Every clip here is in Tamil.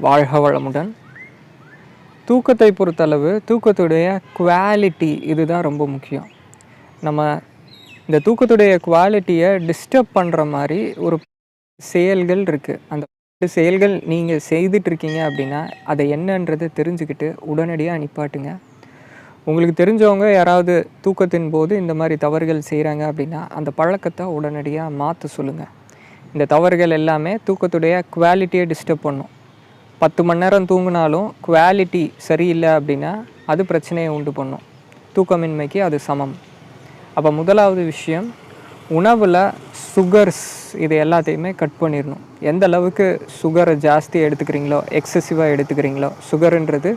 வாழ்க வளமுடன். தூக்கத்தை பொறுத்தளவு தூக்கத்துடைய குவாலிட்டி இதுதான் ரொம்ப முக்கியம். நம்ம இந்த தூக்கத்துடைய குவாலிட்டியை டிஸ்டர்ப் பண்ணுற மாதிரி ஒரு செயல்கள் இருக்குது. அந்த செயல்கள் நீங்கள் செய்துட்ருக்கீங்க அப்படின்னா அதை என்னன்றதை தெரிஞ்சுக்கிட்டு உடனடியாக நிப்பாட்டுங்க. உங்களுக்கு தெரிஞ்சவங்க யாராவது தூக்கத்தின் போது இந்த மாதிரி தவறுகள் செய்கிறாங்க அப்படின்னா அந்த பழக்கத்தை உடனடியாக மாற்ற சொல்லுங்கள். இந்த தவறுகள் எல்லாமே தூக்கத்துடைய குவாலிட்டியை டிஸ்டர்ப் பண்ணும். 10 மணி நேரம் தூங்கினாலும் குவாலிட்டி சரியில்லை அப்படின்னா அது பிரச்சனையை உண்டு பண்ணும். தூக்கமின்மைக்கு அது சமம். அப்போ முதலாவது விஷயம், உணவில் சுகர்ஸ் இது எல்லாத்தையுமே கட் பண்ணிடணும். எந்த அளவுக்கு சுகரை ஜாஸ்தி எடுத்துக்கிறீங்களோ, எக்ஸசிவாக எடுத்துக்கிறீங்களோ, சுகருன்றது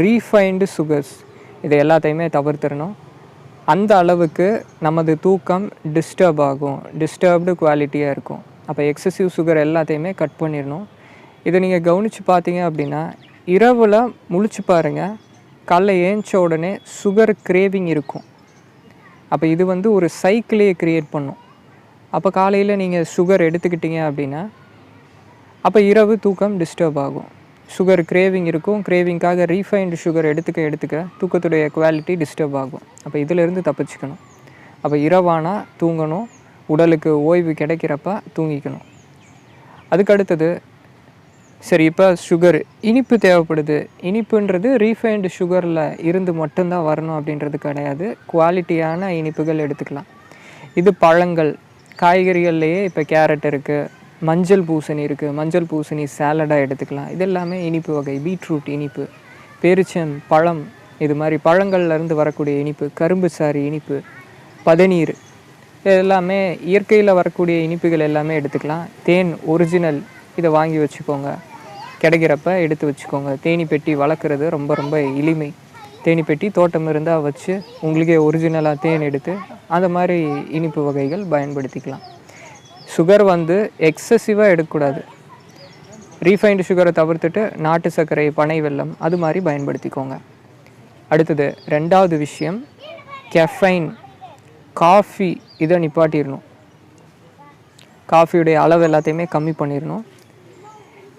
ரீஃபைன்டு சுகர்ஸ் இது எல்லாத்தையுமே தவிர்த்திடணும். அந்த அளவுக்கு நமது தூக்கம் டிஸ்டர்ப் ஆகும், டிஸ்டர்ப்டு குவாலிட்டியாக இருக்கும். அப்போ எக்ஸசிவ் சுகர் எல்லாத்தையுமே கட் பண்ணிடணும். இதை நீங்கள் கவனித்து பார்த்தீங்க அப்படின்னா இரவில் முழிச்சு பாருங்கள், காலைல ஏஞ்ச உடனே சுகர் கிரேவிங் இருக்கும். அப்போ இது ஒரு சைக்கிளையே க்ரியேட் பண்ணும். அப்போ காலையில் நீங்கள் சுகர் எடுத்துக்கிட்டீங்க அப்படின்னா அப்போ இரவு தூக்கம் டிஸ்டர்ப் ஆகும். சுகர் கிரேவிங் இருக்கும். கிரேவிங்காக ரீஃபைன்டு சுகர் எடுத்துக்க தூக்கத்துடைய குவாலிட்டி டிஸ்டர்ப் ஆகும். அப்போ இதிலேருந்து தப்பிச்சுக்கணும். அப்போ இரவானா தூங்கணும், உடலுக்கு ஓய்வு கிடைக்கிறப்ப தூங்கிக்கணும். அதுக்கு அடுத்தது, சரி இப்போ சுகர் இனிப்பு தேவைப்படுது. இனிப்புன்றது ரீஃபைன்டு சுகரில் இருந்து மட்டும்தான் வரணும் அப்படின்றது கிடையாது. குவாலிட்டியான இனிப்புகள் எடுத்துக்கலாம். இது பழங்கள், காய்கறிகள்லேயே இப்போ கேரட் இருக்குது, மஞ்சள் பூசணி இருக்குது. மஞ்சள் பூசணி சாலடாக எடுத்துக்கலாம். இது எல்லாமே இனிப்பு வகை. பீட்ரூட் இனிப்பு, பேரிச்சம் பழம், இது மாதிரி பழங்கள்லேருந்து வரக்கூடிய இனிப்பு, கரும்பு சாறு இனிப்பு, பதநீர், இது எல்லாமே இயற்கையில் வரக்கூடிய இனிப்புகள் எல்லாமே எடுத்துக்கலாம். தேன் ஒரிஜினல் இதை வாங்கி வச்சுக்கோங்க, கிடைக்கிறப்ப எடுத்து வச்சுக்கோங்க. தேனி பெட்டி வளர்க்குறது ரொம்ப ரொம்ப எளிமை. தேனி பெட்டி தோட்டம் இருந்தால் வச்சு உங்களுக்கே ஒரிஜினலாக தேன் எடுத்து அந்த மாதிரி இனிப்பு வகைகள் பயன்படுத்திக்கலாம். சுகர் எக்ஸசிவாக எடுக்கக்கூடாது. ரீஃபைன்டு சுகரை தவிர்த்துட்டு நாட்டு சர்க்கரை, பனை வெல்லம் அது மாதிரி பயன்படுத்திக்கோங்க. அடுத்தது 2வது விஷயம், கெஃபைன், காஃபி இதை நிப்பாட்டிடணும். காஃபியுடைய அளவு எல்லாத்தையுமே கம்மி பண்ணிடணும்.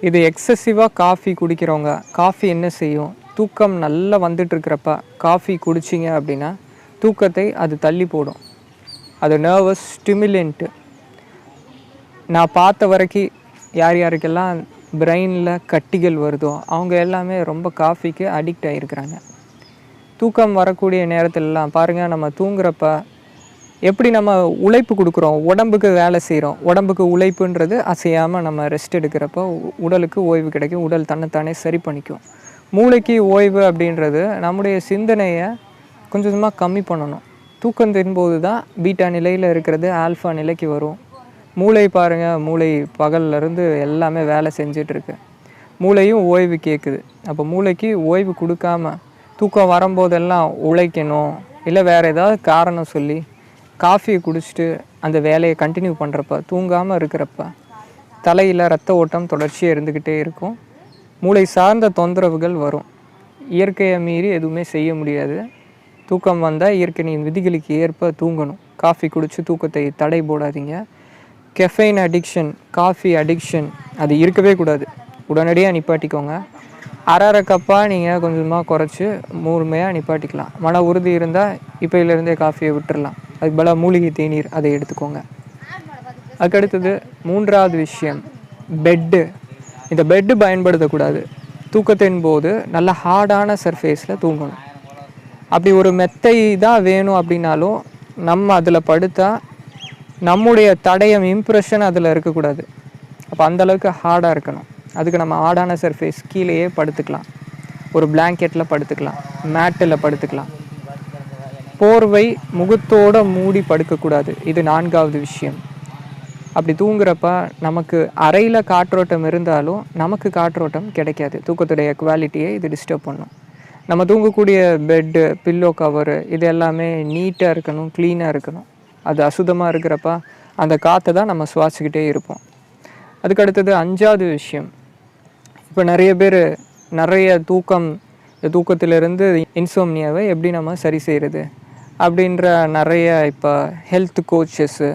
இது எக்ஸசிவாக காஃபி குடிக்கிறவங்க, காஃபி என்ன செய்யும், தூக்கம் நல்லா வந்துட்டுருக்கிறப்ப காஃபி குடிச்சிங்க அப்படின்னா தூக்கத்தை அது தள்ளி போடும். அது நர்வஸ் ஸ்டிமுலண்ட்டு. நான் பார்த்த வரைக்கும் யார் யாருக்கெல்லாம் பிரெயினில் கட்டிகள் வருதோ அவங்க எல்லாமே ரொம்ப காஃபிக்கு அடிக்ட் ஆகிருக்கிறாங்க. தூக்கம் வரக்கூடிய நேரத்திலலாம் பாருங்கள், நம்ம தூங்குறப்ப எப்படி நம்ம உழைப்பு கொடுக்குறோம், உடம்புக்கு வேலை செய்கிறோம். உடம்புக்கு உழைப்புன்றது அசையாமல் நம்ம ரெஸ்ட் எடுக்கிறப்போ உடலுக்கு ஓய்வு கிடைக்கும். உடல் தன்னைத்தானே சரி பண்ணிக்கும். மூளைக்கு ஓய்வு அப்படின்றது நம்முடைய சிந்தனையை கொஞ்சம் கொஞ்சமாக கம்மி பண்ணணும். தூக்கத்தின் போது தான் பீட்டா நிலையில் இருக்கிறது ஆல்ஃபா நிலைக்கு வரும். மூளை பாருங்கள், மூளை பகல்லேருந்து எல்லாமே வேலை செஞ்சிட்ருக்கு. மூளையும் ஓய்வு கேட்குது. அப்போ மூளைக்கு ஓய்வு கொடுக்காம தூக்கம் வரும்போதெல்லாம் உழைக்கணும், இல்லை வேறு ஏதாவது காரணம் சொல்லி காஃபியை குடிச்சிட்டு அந்த வேலையை கண்டினியூ பண்ணுறப்ப, தூங்காமல் இருக்கிறப்ப தலையில் ரத்த ஓட்டம் தொடர்ச்சியாக இருந்துக்கிட்டே இருக்கும். மூளை சார்ந்த தொந்தரவுகள் வரும். இயற்கையை மீறி எதுவுமே செய்ய முடியாது. தூக்கம் வந்தால் இயற்கையின் விதிகளுக்கு ஏற்ப தூங்கணும். காஃபி குடித்து தூக்கத்தை தடை போடாதீங்க. கெஃபைன் அடிக்ஷன், காஃபி அடிக்ஷன் அது இருக்கவே கூடாது. உடனடியாக நிப்பாட்டிக்கோங்க. அரை கப்பாக நீங்கள் கொஞ்சமாக குறைச்சி முழுமையாக நிப்பாட்டிக்கலாம். மன உறுதி இருந்தால் இப்போயிலேருந்தே காஃபியை விட்டுடலாம். அதுக்கு பதிலாக மூலிகை தேநீர் அதை எடுத்துக்கோங்க. அதுக்கடுத்தது 3வது விஷயம், பெட்டு. இந்த பெட்டு பயன்படுத்தக்கூடாது. தூக்கத்தின் போது நல்ல ஹார்டான சர்ஃபேஸில் தூங்கணும். அப்படி ஒரு மெத்தை தான் வேணும் அப்படின்னாலும் நம்ம அதில் படுத்தா நம்முடைய தடயம், இம்ப்ரெஷன் அதில் இருக்கக்கூடாது. அப்போ அந்தளவுக்கு ஹார்டாக இருக்கணும். அதுக்கு நம்ம ஹார்டான சர்ஃபேஸ் கீழேயே படுத்துக்கலாம். ஒரு பிளாங்கெட்டில் படுத்துக்கலாம், மேட்டில் படுத்துக்கலாம். போர்வை முகத்தோடு மூடி படுக்கக்கூடாது. இது 4வது விஷயம். அப்படி தூங்குறப்ப நமக்கு அறையில் காற்றோட்டம் இருந்தாலும் நமக்கு காற்றோட்டம் கிடைக்காது. தூக்கத்துடைய குவாலிட்டியை இது டிஸ்டர்ப் பண்ணும். நம்ம தூங்கக்கூடிய பெட்டு, பில்லோ கவரு இது எல்லாமே நீட்டாக இருக்கணும், க்ளீனாக இருக்கணும். அது அசுத்தமாக இருக்கிறப்ப அந்த காற்றை தான் நம்ம சுவாசிக்கிட்டே இருப்போம். அதுக்கடுத்தது 5வது விஷயம், இப்போ நிறைய பேர் தூக்கத்திலிருந்து இன்சோம்னியாவை எப்படி நம்ம சரி செய்கிறது அப்படின்ற நிறைய இப்போ ஹெல்த் கோச்சஸ்ஸு,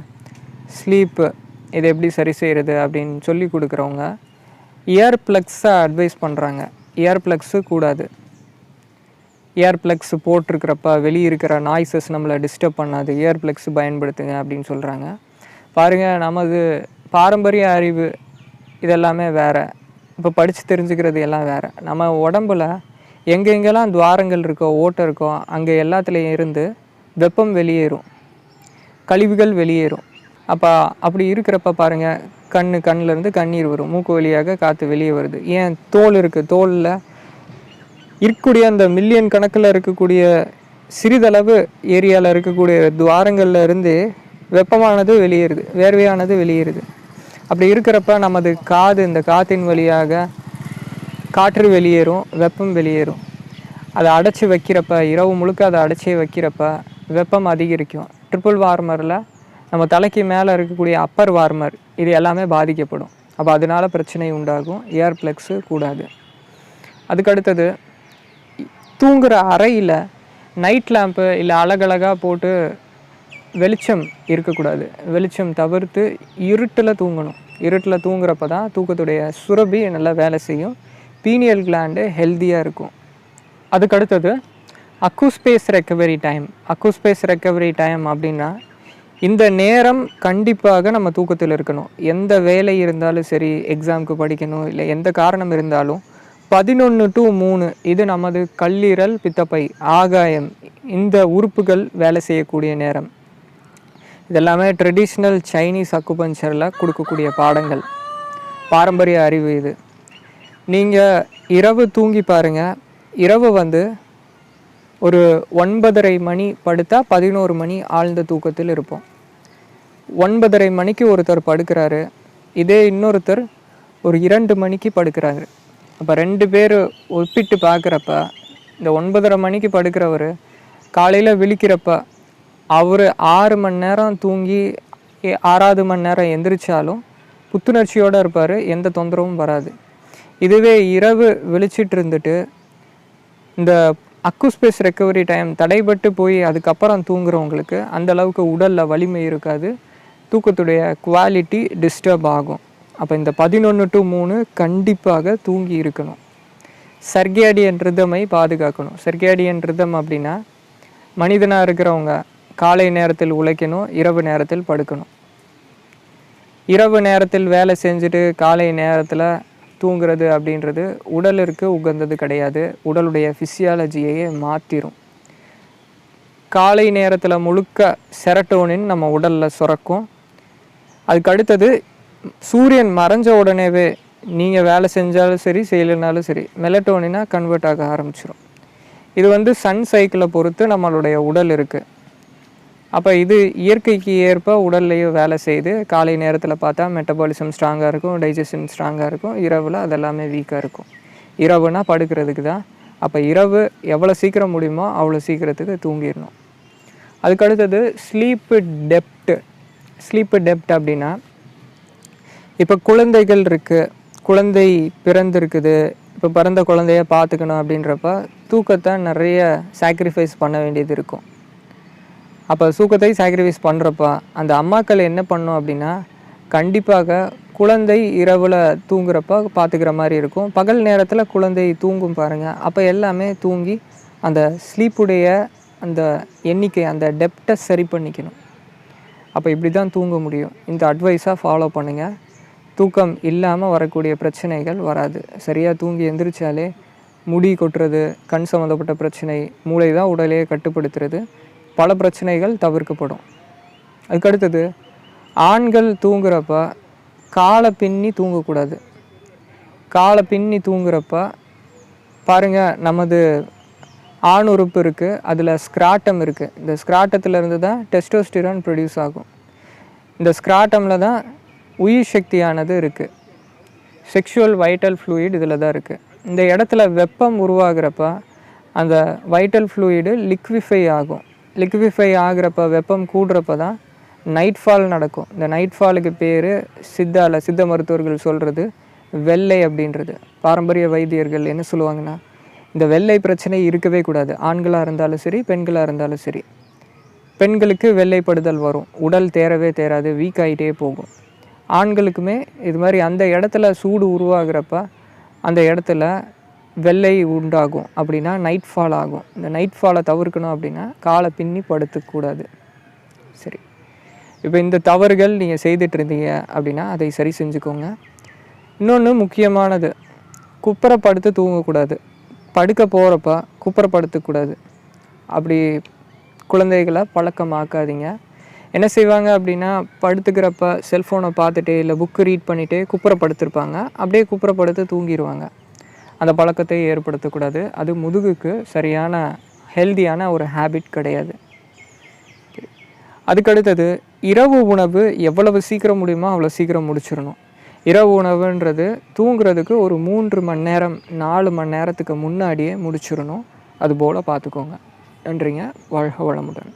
ஸ்லீப்பு இதை எப்படி சரி செய்கிறது அப்படின்னு சொல்லி கொடுக்குறவங்க இயர் ப்ளக்ஸை அட்வைஸ் பண்ணுறாங்க. இயர் ப்ளக்ஸு கூடாது. இயர் ப்ளக்ஸ் போட்டிருக்கிறப்ப வெளியே இருக்கிற நாய்ஸஸ் நம்மளை டிஸ்டர்ப் பண்ணாது, இயர் ப்ளக்ஸ் பயன்படுத்துங்க அப்படின்னு சொல்கிறாங்க. பாருங்கள், நமது பாரம்பரிய அறிவு இதெல்லாமே வேறு, இப்போ படித்து தெரிஞ்சுக்கிறது எல்லாம் வேறு. நம்ம உடம்புல எங்கெங்கெல்லாம் துவாரங்கள் இருக்கோ, ஓட்டை இருக்கோ, அங்கே எல்லாத்துலேயும் இருந்து வெப்பம் வெளியேறும், கழிவுகள் வெளியேறும். அப்போ அப்படி இருக்கிறப்ப பாருங்கள், கண்ணிலேருந்து கண்ணீர் வரும், மூக்கு வழியாக காற்று வெளியே வருது. ஏன்? தோல் இருக்குது, தோலில் இருக்கக்கூடிய அந்த மில்லியன் கணக்கில் இருக்கக்கூடிய சிறிதளவு ஏரியாவில் இருக்கக்கூடிய துவாரங்களில் இருந்து வெப்பமானது வெளியேறுது, வேர்வையானது வெளியேறுது. அப்படி இருக்கிறப்ப நமது காது, இந்த காற்றின் வழியாக காற்று வெளியேறும், வெப்பம் வெளியேறும். அதை அடைச்சி வைக்கிறப்ப, இரவு முழுக்க அதை அடைச்சி வைக்கிறப்ப வெப்பம் அதிகரிக்கும். ட்ரிபிள் வார்மரில் நம்ம தலைக்கு மேலே இருக்கக்கூடிய அப்பர் வார்மர் இது எல்லாமே பாதிக்கப்படும். அப்போ அதனால பிரச்சனை உண்டாகும். ஏர் ப்ளக்ஸு கூடாது. அதுக்கடுத்தது, தூங்குகிற அறையில் நைட் லேம்ப்பு இல்லை அழகழகாக போட்டு வெளிச்சம் இருக்கக்கூடாது. வெளிச்சம் தவிர்த்து இருட்டில் தூங்கணும். இருட்டில் தூங்குறப்ப தான் தூக்கத்துடைய சுரபி நல்லா வேலை செய்யும், பீனியல் கிளாண்டு ஹெல்த்தியாக இருக்கும். அதுக்கடுத்தது அக்குஸ்பேஸ் ரெக்கவரி டைம். அக்குஸ்பேஸ் ரெக்கவரி டைம் அப்படின்னா, இந்த நேரம் கண்டிப்பாக நம்ம தூக்கத்தில் இருக்கணும். எந்த வேலை இருந்தாலும் சரி, எக்ஸாமுக்கு படிக்கணும், இல்லை எந்த காரணம் இருந்தாலும் 11 to 3 இது நமது கல்லீரல், பித்தப்பை, ஆகாயம், இந்த உறுப்புகள் வேலை செய்யக்கூடிய நேரம். இதெல்லாமே ட்ரெடிஷ்னல் சைனீஸ் அக்குபஞ்சரில் கொடுக்கக்கூடிய பாடங்கள், பாரம்பரிய அறிவு இது. நீங்கள் இரவு தூங்கி பாருங்கள். இரவு ஒரு 9:30 மணி படுத்தா 11 மணி ஆழ்ந்த தூக்கத்தில் இருப்போம். 9:30 மணிக்கு ஒருத்தர் படுக்கிறாரு, இதே இன்னொருத்தர் ஒரு 2 மணிக்கு படுக்கிறாரு. அப்போ 2 பேர் ஒப்பிட்டு பார்க்குறப்ப, இந்த 9:30 மணிக்கு படுக்கிறவர் காலையில் விழிக்கிறப்ப அவர் 6 மணி நேரம் தூங்கி 6வது மணி நேரம் எந்திரிச்சாலும் புத்துணர்ச்சியோடு இருப்பார், எந்த தொந்தரவும் வராது. இதுவே இரவு விழிச்சிட்டு இருந்துட்டு இந்த அக்குஸ்பேஸ் ரெக்கவரி டைம் தடைபட்டு போய் அதுக்கப்புறம் தூங்குறவங்களுக்கு அந்த அளவுக்கு உடலில் வலிமை இருக்காது, தூக்கத்துடைய குவாலிட்டி டிஸ்டர்ப் ஆகும். அப்போ இந்த 11 to 3 கண்டிப்பாக தூங்கி இருக்கணும். சர்கேடியன் ரிதமை பாதுகாக்கணும். சர்கேடியன் ரிதம் அப்படின்னா, மனிதனாக இருக்கிறவங்க காலை நேரத்தில் உழைக்கணும், இரவு நேரத்தில் படுக்கணும். இரவு நேரத்தில் வேலை செஞ்சுட்டு காலை நேரத்தில் தூங்குறது அப்படின்றது உடலிற்கு உகந்தது கிடையாது, உடலுடைய ஃபிசியாலஜியையே மாற்றிடும். காலை நேரத்தில் முழுக்க செரட்டோனின் நம்ம உடலில் சுரக்கும். அதுக்கு அடுத்தது, சூரியன் மறைஞ்ச உடனேவே நீங்கள் வேலை செஞ்சாலும் சரி, செய்யலைனாலும் சரி, மெலட்டோனினாக கன்வெர்ட் ஆக ஆரம்பிச்சிடும். இது சன் சைக்கிளை பொறுத்து நம்மளுடைய உடல் இருக்குது. அப்போ இது இயற்கைக்கு ஏற்ப உடல்லையும் வேலை செய்து. காலை நேரத்தில் பார்த்தா மெட்டபாலிசம் ஸ்ட்ராங்காக இருக்கும், டைஜஷன் ஸ்ட்ராங்காக இருக்கும். இரவில் அதெல்லாமே வீக்காக இருக்கும். இரவுனா படுக்கிறதுக்கு தான். அப்போ இரவு எவ்வளோ சீக்கிரம் முடியுமோ அவ்வளோ சீக்கிரத்துக்கு தூங்கிடணும். அதுக்கடுத்தது ஸ்லீப்பு டெப்ட்டு. ஸ்லீப்பு டெப்ட் அப்படின்னா, இப்போ குழந்தைகள் இருக்குது, குழந்தை பிறந்திருக்குது, இப்போ பிறந்த குழந்தைய பார்த்துக்கணும் அப்படின்றப்ப தூக்கத்தை நிறைய சாக்ரிஃபைஸ் பண்ண வேண்டியது இருக்கும். அப்போ தூக்கத்தை சாக்ரிஃபைஸ் பண்ணுறப்ப அந்த அம்மாக்கள் என்ன பண்ணும் அப்படின்னா, கண்டிப்பாக குழந்தை இரவில் தூங்குறப்ப பார்த்துக்கிற மாதிரி இருக்கும். பகல் நேரத்தில் குழந்தை தூங்கும் பாருங்கள், அப்போ எல்லாமே தூங்கி அந்த ஸ்லீப்புடைய அந்த எண்ணிக்கை, அந்த டெப்த்தை சரி பண்ணிக்கணும். அப்போ இப்படி தான் தூங்க முடியும். இந்த அட்வைஸாக ஃபாலோ பண்ணுங்கள். தூக்கம் இல்லாமல் வரக்கூடிய பிரச்சனைகள் வராது. சரியாக தூங்கி எந்திரிச்சாலே முடி கொட்டுறது, கண் சம்மந்தப்பட்ட பிரச்சனை, மூளை தான் உடலையே கட்டுப்படுத்துறது, பல பிரச்சனைகள் தவிர்க்கப்படும். அதுக்கடுத்தது, ஆண்கள் தூங்குறப்ப காலை பின்னி தூங்கக்கூடாது. காலை பின்னி தூங்குறப்ப பாருங்கள், நமது ஆண் உறுப்பு இருக்குது, அதில் ஸ்க்ராட்டம் இருக்குது. இந்த ஸ்க்ராட்டத்திலேருந்து தான் டெஸ்டோஸ்டிரான் ப்ரொடியூஸ் ஆகும். இந்த ஸ்க்ராட்டமில் தான் உயிர் சக்தியானது இருக்குது. செக்ஷுவல் வைட்டல் ஃப்ளூயிட் இதில் தான் இருக்குது. இந்த இடத்துல வெப்பம் உருவாகிறப்ப அந்த வைட்டல் ஃப்ளூயிடு லிக்விஃபை ஆகும். லிக்விஃபை ஆகிறப்ப, வெப்பம் கூடுறப்ப தான் நைட் ஃபால் நடக்கும். இந்த நைட் ஃபாலுக்கு பேர் சித்த மருத்துவர்கள் சொல்கிறது வெள்ளை அப்படின்றது. பாரம்பரிய வைத்தியர்கள் என்ன சொல்லுவாங்கன்னா, இந்த வெள்ளை பிரச்சனை இருக்கவே கூடாது. ஆண்களாக இருந்தாலும் சரி, பெண்களாக இருந்தாலும் சரி. பெண்களுக்கு வெள்ளைப்படுதல் வரும், உடல் தேரவே தேராது, வீக் ஆகிட்டே போகும். ஆண்களுக்குமே இது மாதிரி அந்த இடத்துல சூடு உருவாகிறப்ப அந்த இடத்துல வெள்ளை உண்டாகும். அப்படின்னா நைட் ஃபால் ஆகும். இந்த நைட் ஃபாலை தவிர்க்கணும் அப்படின்னா காலை பின்னி படுத்துக்கூடாது. சரி, இப்போ இந்த தவறுகள் நீங்கள் செய்துட்டு இருந்தீங்க அப்படின்னா அதை சரி செஞ்சுக்கோங்க. இன்னொன்று முக்கியமானது, குப்புற படுத்து தூங்கக்கூடாது. படுக்க போகிறப்ப குப்புற படுத்துக்கூடாது. அப்படி குழந்தைகளை பழக்கமாக்காதீங்க. என்ன செய்வாங்க அப்படின்னா, படுத்துக்கிறப்ப செல்ஃபோனை பார்த்துட்டே இல்லை புக்கு ரீட் பண்ணிகிட்டே குப்புற படுத்திருப்பாங்க. அப்படியே குப்புற படுத்து தூங்கிடுவாங்க. அந்த பழக்கத்தை ஏற்படுத்தக்கூடாது. அது முதுகுக்கு சரியான ஹெல்தியான ஒரு ஹேபிட் கிடையாது. அதுக்கடுத்தது, இரவு உணவு எவ்வளவு சீக்கிரம் முடியுமோ அவ்வளோ சீக்கிரம் முடிச்சிடணும். இரவு உணவுன்றது தூங்குறதுக்கு ஒரு 3 மணி நேரம் 4 மணி நேரத்துக்கு முன்னாடியே முடிச்சிடணும். அதுபோல் பார்த்துக்கோங்க. நன்றிங்க. வாழ்க வளமுடன்.